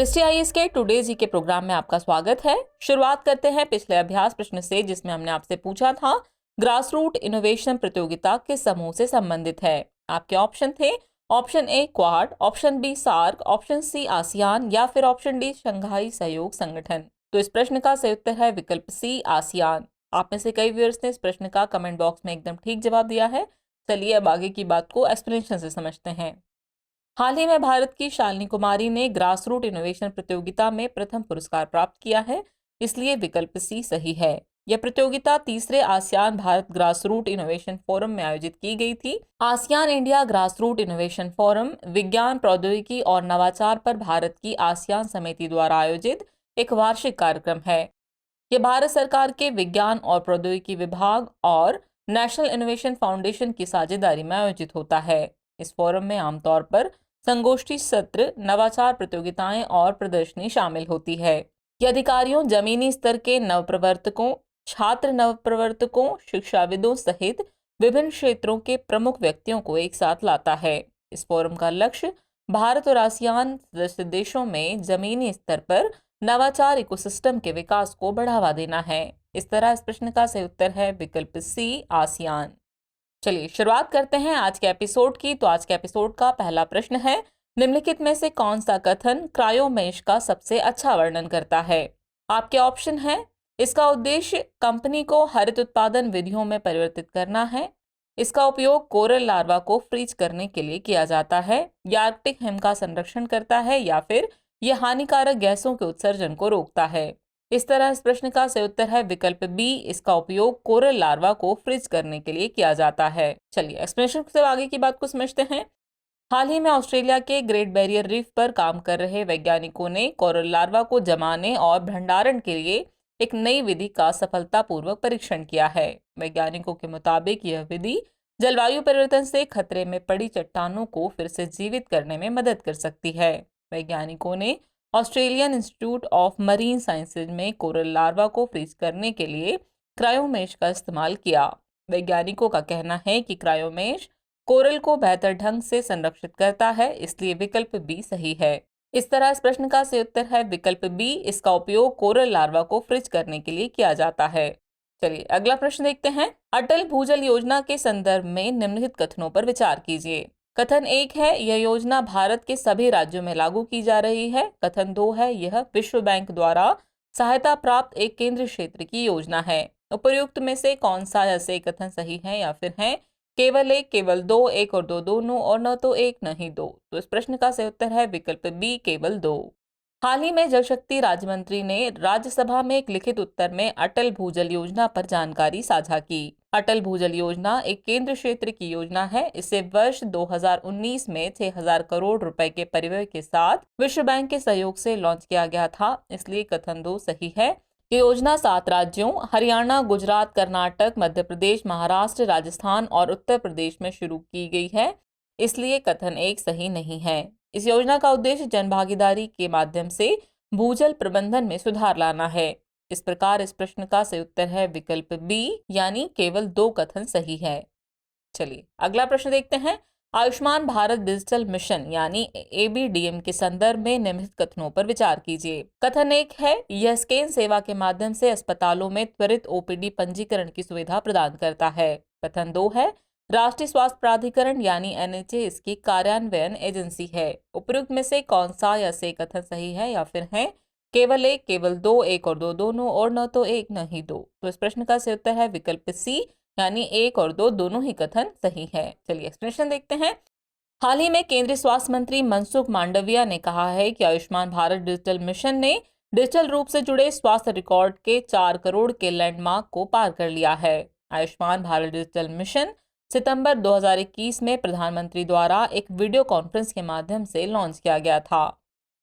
STIS के today जी के programme में आपका स्वागत है। शुरुआत करते हैं पिछले अभ्यास प्रश्न से, जिसमें हमने आपसे पूछा था ग्रास रूट इनोवेशन प्रतियोगिता किस समूह से संबंधित है। आपके ऑप्शन थे option A Quad, option B SAARC, option C ASEAN या फिर ऑप्शन डी शंघाई सहयोग संगठन। तो इस प्रश्न का सही उत्तर है विकल्प सी आसियान। आप में से कई व्यूअर्स ने इस प्रश्न का कमेंट बॉक्स में एकदम ठीक जवाब दिया है। चलिए अब आगे की बात को एक्सप्लेनेशन से समझते हैं। हाल ही में भारत की शालिनी कुमारी ने ग्रास रूट इनोवेशन प्रतियोगिता में प्रथम पुरस्कार प्राप्त किया है, इसलिए विकल्प सी सही है। यह प्रतियोगिता तीसरे ASEAN Bharat grass root innovation forum में आयोजित की गई थी। ASEAN India grass root innovation forum विज्ञान, प्रौद्योगिकी और नवाचार पर भारत की आसियान समिति द्वारा आयोजित एक वार्षिक कार्यक्रम है। यह भारत सरकार के विज्ञान और प्रौद्योगिकी विभाग और नेशनल इनोवेशन फाउंडेशन की साझेदारी में आयोजित होता है। इस फोरम में आमतौर पर संगोष्ठी सत्र, नवाचार प्रतियोगिताएं और प्रदर्शनी शामिल होती है। ये अधिकारियों, जमीनी स्तर के नवप्रवर्तकों, छात्र नवप्रवर्तकों, शिक्षाविदों सहित विभिन्न क्षेत्रों के प्रमुख व्यक्तियों को एक साथ लाता है। इस फोरम का लक्ष्य भारत और आसियान सदस्य देशों में जमीनी स्तर पर नवाचार इकोसिस्टम के विकास को बढ़ावा देना है। इस तरह इस प्रश्न का सही उत्तर है विकल्प सी आसियान। चलिए शुरुआत करते हैं आज के एपिसोड की। तो आज के एपिसोड का पहला प्रश्न है, निम्नलिखित में से कौन सा कथन क्रायोमेश का सबसे अच्छा वर्णन करता है। आपके ऑप्शन हैं, इसका उद्देश्य कंपनी को हरित उत्पादन विधियों में परिवर्तित करना है, इसका उपयोग कोरल लार्वा को फ्रीज करने के लिए किया जाता है, या आर्कटिक हिम का संरक्षण करता है, या फिर यह हानिकारक गैसों के उत्सर्जन को रोकता है। इस तरह इस प्रश्न का सही उत्तर है विकल्प बी, इसका उपयोग कोरल लार्वा को फ्रीज करने के लिए किया जाता है। चलिए एक्सप्लेनेशन से आगे की बात को समझते हैं। हाल ही में ऑस्ट्रेलिया के ग्रेट बैरियर रीफ पर काम कर रहे वैज्ञानिकों ने कोरल लार्वा को जमाने और भंडारण के लिए एक नई विधि का सफलतापूर्वक परीक्षण किया है। वैज्ञानिकों के मुताबिक यह विधि जलवायु परिवर्तन से खतरे में पड़ी चट्टानों को फिर से जीवित करने में मदद कर सकती है। वैज्ञानिकों ने Australian institute of marine sciences में कोरल लार्वा को फ्रीज करने के लिए क्रायोमेश का इस्तेमाल किया। वैज्ञानिकों का कहना है कि क्रायोमेश कोरल को बेहतर ढंग से संरक्षित करता है, इसलिए विकल्प बी सही है। इस तरह इस प्रश्न का सही उत्तर है विकल्प बी, इसका उपयोग कोरल लार्वा को फ्रीज करने के लिए किया जाता है। चलिए अगला प्रश्न देखते हैं। अटल भूजल योजना के संदर्भ में निम्नलिखित कथनों पर विचार कीजिए। कथन 1 है, यह योजना भारत के सभी राज्यों में लागू की जा रही है। कथन 2 है, यह विश्व बैंक द्वारा सहायता प्राप्त एक केंद्रीय क्षेत्र की योजना है। उपर्युक्त में से कौन सा ऐसे कथन सही है, या फिर है केवल एक, केवल दो, एक और दो दोनों, और न तो एक न ही दो। तो इस प्रश्न का सही उत्तर है विकल्प बी, केवल दो। हाल ही में जल शक्ति राज्य मंत्री ने राज्यसभा में एक लिखित उत्तर में अटल भूजल योजना पर जानकारी साझा की। अटल भूजल योजना एक केंद्र क्षेत्र की योजना है। इसे वर्ष 2019 में 6000 करोड़ रुपए के परिव्यय के साथ विश्व बैंक के सहयोग से लॉन्च किया गया था, इसलिए कथन 2 सही है। ये योजना 7 राज्यों हरियाणा, गुजरात, कर्नाटक, मध्य प्रदेश, महाराष्ट्र, राजस्थान और उत्तर प्रदेश में शुरू की गई है, इसलिए कथन 1 सही नहीं है। इस योजना का उद्देश्य जनभागीदारी के माध्यम से भूजल प्रबंधन में सुधार लाना है। इस प्रकार इस प्रश्न का सही उत्तर है विकल्प बी, यानी केवल 2 कथन सही है। चलिए अगला प्रश्न देखते हैं। आयुष्मान भारत डिजिटल मिशन यानी ABDM के संदर्भ में निम्नलिखित कथनों पर विचार कीजिए। कथन 1 है, यह स्कैन सेवा के माध्यम से अस्पतालों में त्वरित OPD पंजीकरण की सुविधा प्रदान करता है। कथन 2 है, राष्ट्रीय स्वास्थ्य प्राधिकरण यानी NHA इसकी कार्यान्वयन एजेंसी है। उपयुक्त में से कौन सा या से कथन सही है, या फिर है केवल एक, केवल दो, एक और दो दोनों, और न तो एक न ही दो। तो इस प्रश्न का सही उत्तर है विकल्प सी, यानी एक और दो दोनों ही कथन सही है। चलिए एक्सप्लेनेशन देखते हैं। हाल ही में केंद्रीय स्वास्थ्य मंत्री मनसुख मांडविया ने कहा है कि आयुष्मान भारत डिजिटल मिशन ने डिजिटल रूप से जुड़े स्वास्थ्य रिकॉर्ड के 4 करोड़ के लैंडमार्क को पार कर लिया है। आयुष्मान भारत डिजिटल मिशन सितंबर 2021 में प्रधानमंत्री द्वारा एक वीडियो कॉन्फ्रेंस के माध्यम से लॉन्च किया गया था।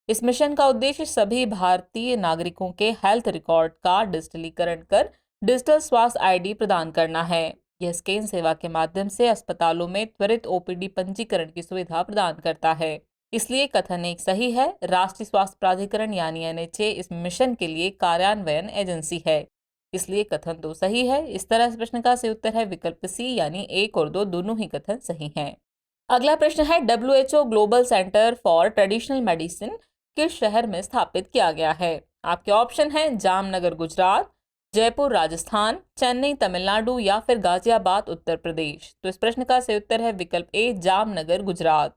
इस मिशन का उद्देश्य सभी भारतीय नागरिकों के हेल्थ रिकॉर्ड का डिजिटलीकरण कर डिजिटल स्वास्थ्य ID प्रदान करना है। यह स्कैन सेवा के माध्यम से अस्पतालों में त्वरित OPD पंजीकरण की सुविधा प्रदान करता है, इसलिए कथन 1 सही है। राष्ट्रीय स्वास्थ्य प्राधिकरण यानी NHA इस मिशन के लिए कार्यान्वयन एजेंसी है, इसलिए कथन 2 सही है। इस तरह इस प्रश्न का सही उत्तर है विकल्प सी, यानी एक और दो दोनों ही कथन सही हैं। अगला प्रश्न है, WHO global centre for traditional medicine किस शहर में स्थापित किया गया है? आपके ऑप्शन हैं जामनगर गुजरात, जयपुर राजस्थान, चेन्नई तमिलनाडु या फिर गाजियाबाद उत्तर प्रदेश। तो इस प्रश्न का सही उत्तर है विकल्प ए जामनगर गुजरात।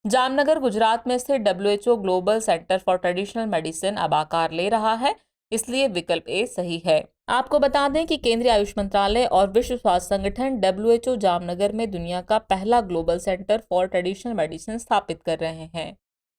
जामनगर गुजरात में स्थित WHO global centre for traditional medicine अब आकार ले रहा है, इसलिए विकल्प ए सही है। आपको बता दें कि केंद्रीय आयुष मंत्रालय और विश्व स्वास्थ्य संगठन WHO जामनगर में दुनिया का पहला global centre for traditional medicine स्थापित कर रहे हैं।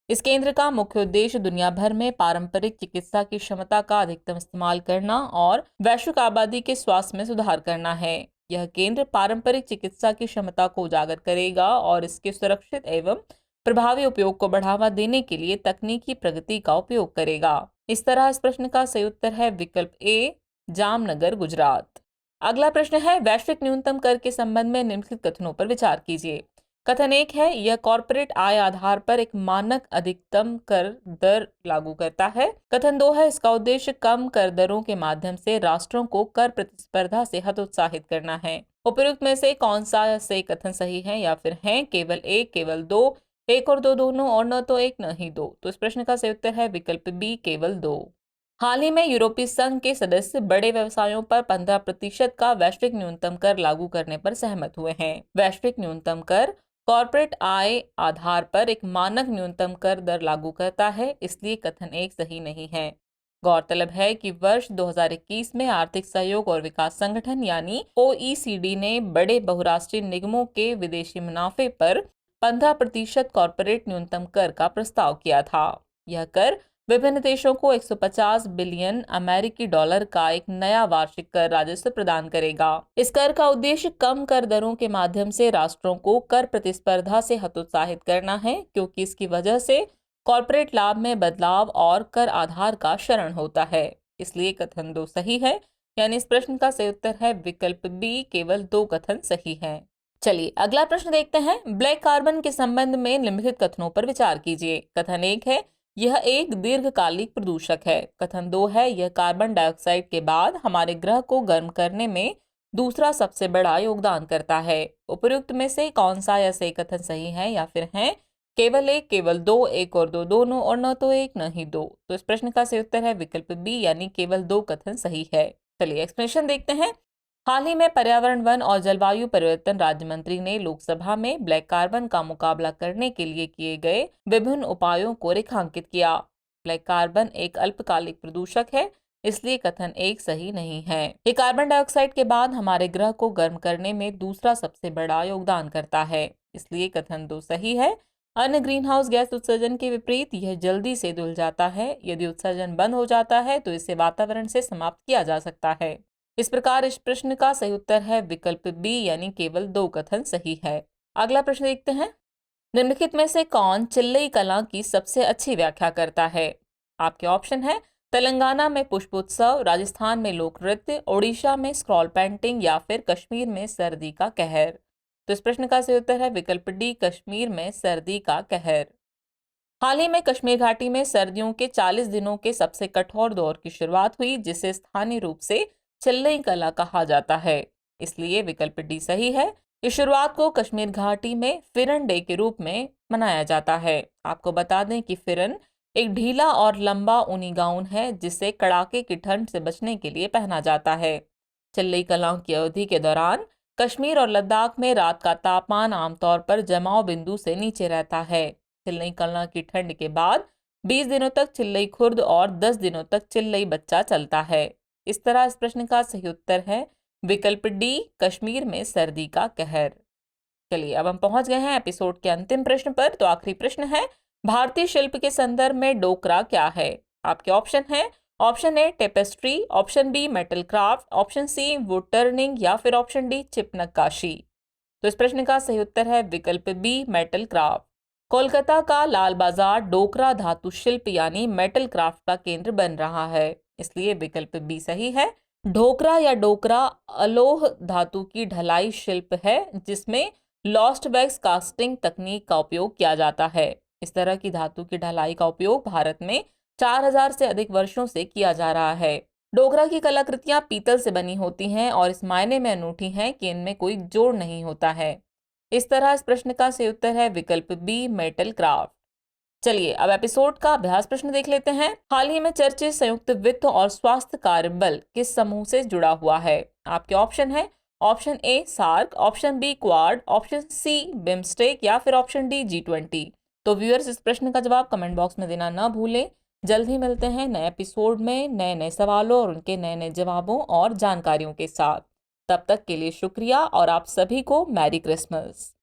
इस केंद्र का मुख्य उद्देश्य दुनिया भर में पारंपरिक चिकित्सा की क्षमता का अधिकतम इस्तेमाल करना और वैश्विक आबादी के स्वास्थ्य में सुधार करना है। यह केंद्र पारंपरिक चिकित्सा की क्षमता को उजागर करेगा और इसके सुरक्षित एवं प्रभावी उपयोग को बढ़ावा देने के लिए तकनीकी प्रगति का उपयोग करेगा। इस तरह इस प्रश्न का सही उत्तर है विकल्प ए जामनगर गुजरात। अगला प्रश्न है वैश्विक न्यूनतम कर के संबंध में निम्नलिखित कथनों पर विचार कीजिए। कथन 1 है यह कॉर्पोरेट आय आधार पर एक मानक अधिकतम कर दर लागू करता है। कथन 2 है इसका उद्देश्य कम कर दरों के माध्यम से राष्ट्रों को कर प्रतिस्पर्धा से हतोत्साहित करना है। उपयुक्त में से कौन सा से कथन सही है या फिर हैं केवल एक, केवल दो, एक और दो दोनों और न तो एक न ही दो? तो इस प्रश्न का सही उत्तर है विकल्प बी केवल दो। हाल ही में यूरोपीय संघ के सदस्य बड़े व्यवसायों पर 15% का वैश्विक न्यूनतम कर लागू करने पर सहमत हुए हैं। वैश्विक न्यूनतम कर कॉर्पोरेट आय आधार पर एक मानक न्यूनतम कर दर लागू करता है, इसलिए कथन 1 सही नहीं है। गौरतलब है कि वर्ष 2021 में आर्थिक सहयोग और विकास संगठन यानी OECD ने बड़े बहुराष्ट्रीय निगमों के विदेशी मुनाफे पर 15% कॉर्पोरेट न्यूनतम कर का प्रस्ताव किया था। यह कर विभिन्न देशों को 150 बिलियन अमेरिकी डॉलर का एक नया वार्षिक कर राजस्व प्रदान करेगा। इस कर का उद्देश्य कम कर दरों के माध्यम से राष्ट्रों को कर प्रतिस्पर्धा से हतोत्साहित करना है, क्योंकि इसकी वजह से कॉर्पोरेट लाभ में बदलाव और कर आधार का क्षरण होता है। इसलिए कथन 2 सही है, यानी इस प्रश्न का सही उत्तर है विकल्प बी केवल 2 कथन सही है। चलिए अगला प्रश्न देखते हैं। ब्लैक कार्बन के संबंध में निम्नलिखित कथनों पर विचार कीजिए। कथन 1 है यह एक दीर्घकालिक प्रदूषक है। कथन 2 है यह कार्बन डाइऑक्साइड के बाद हमारे ग्रह को गर्म करने में दूसरा सबसे बड़ा योगदान करता है। उपयुक्त में से कौन सा या सही कथन सही है या फिर हैं केवल एक, केवल दो, एक और दो दोनों और न तो एक न ही दो? तो इस प्रश्न का सही उत्तर है विकल्प बी यानी केवल 2 कथन सही है। चलिए एक्सप्लेनेशन देखते हैं। हाल ही में पर्यावरण, वन और जलवायु परिवर्तन राज्य मंत्री ने लोकसभा में ब्लैक कार्बन का मुकाबला करने के लिए किए गए विभिन्न उपायों को रेखांकित किया। ब्लैक कार्बन एक अल्पकालिक प्रदूषक है, इसलिए कथन 1 सही नहीं है। ये कार्बन डाइऑक्साइड के बाद हमारे ग्रह को गर्म करने में दूसरा सबसे बड़ा योगदान करता है, इसलिए कथन 2 सही है। अन्य ग्रीन हाउस गैस उत्सर्जन के विपरीत यह जल्दी से धुल जाता है। यदि उत्सर्जन बंद हो जाता है तो इसे वातावरण से समाप्त किया जा सकता है। इस प्रकार इस प्रश्न का सही उत्तर है विकल्प बी यानी केवल 2 कथन सही है। अगला प्रश्न देखते हैं। निम्नलिखित में से कौन चिल्लई कला की सबसे अच्छी व्याख्या करता है? आपके ऑप्शन है तेलंगाना में पुष्पोत्सव, राजस्थान में लोक नृत्य, ओडिशा में स्क्रॉल पेंटिंग या फिर कश्मीर में सर्दी का कहर। तो इस प्रश्न का सही उत्तर है विकल्प डी कश्मीर में सर्दी का कहर। हाल ही में कश्मीर घाटी में सर्दियों के 40 दिनों के सबसे कठोर दौर की शुरुआत हुई, जिसे स्थानीय रूप से चिल्लई कला कहा जाता है, इसलिए विकल्प डी सही है। इस शुरुआत को कश्मीर घाटी में फिरन डे के रूप में मनाया जाता है। आपको बता दें कि फिरन एक ढीला और लंबा ऊनी गाउन है, जिसे कड़ाके की ठंड से बचने के लिए पहना जाता है। चिल्लई कलाओं की अवधि के दौरान कश्मीर और लद्दाख में रात का तापमान आमतौर पर जमाव बिंदु से नीचे रहता है। चिल्लई कला की ठंड के बाद 20 दिनों तक चिल्लई खुर्द और 10 दिनों तक चिल्लई बच्चा चलता है। इस तरह इस प्रश्न का सही उत्तर है विकल्प डी कश्मीर में सर्दी का कहर। चलिए अब हम पहुंच गए हैं एपिसोड के अंतिम प्रश्न पर। तो आखिरी प्रश्न है, भारतीय शिल्प के संदर्भ में डोकरा क्या है? आपके ऑप्शन है option A tapestry, option B metal craft, option C wood turning या फिर ऑप्शन डी चिप नक्काशी। तो इस प्रश्न का सही उत्तर है विकल्प बी मेटल क्राफ्ट। कोलकाता का लाल बाजार डोकरा धातु शिल्प यानी मेटल क्राफ्ट का केंद्र बन रहा है, इसलिए विकल्प बी सही है। ढोकरा या डोकरा अलोह धातु की ढलाई शिल्प है, जिसमें लॉस्ट वैक्स कास्टिंग तकनीक का उपयोग किया जाता है। इस तरह की धातु की ढलाई का उपयोग भारत में 4000 से अधिक वर्षों से किया जा रहा है। डोकरा की कलाकृतियां पीतल से बनी होती हैं और इस मायने में अनूठी हैं कि इनमें कोई जोड़ नहीं होता है। इस तरह इस प्रश्न का सही उत्तर है विकल्प बी मेटल क्राफ्ट। चलिए अब एपिसोड का अभ्यास प्रश्न देख लेते हैं। हाल ही में चर्चित संयुक्त वित्त और स्वास्थ्य कार्य बल किस समूह से जुड़ा हुआ है? आपके ऑप्शन है option A SAARC, option B Quad, option C BIMSTEC या फिर ऑप्शन डी G20। तो व्यूअर्स, इस प्रश्न का जवाब कमेंट बॉक्स में देना ना भूलें। जल्द ही मिलते हैं नए एपिसोड में नए नए सवालों और उनके नए नए जवाबों और जानकारियों के साथ। तब तक के लिए शुक्रिया और आप सभी को मैरी क्रिसमस।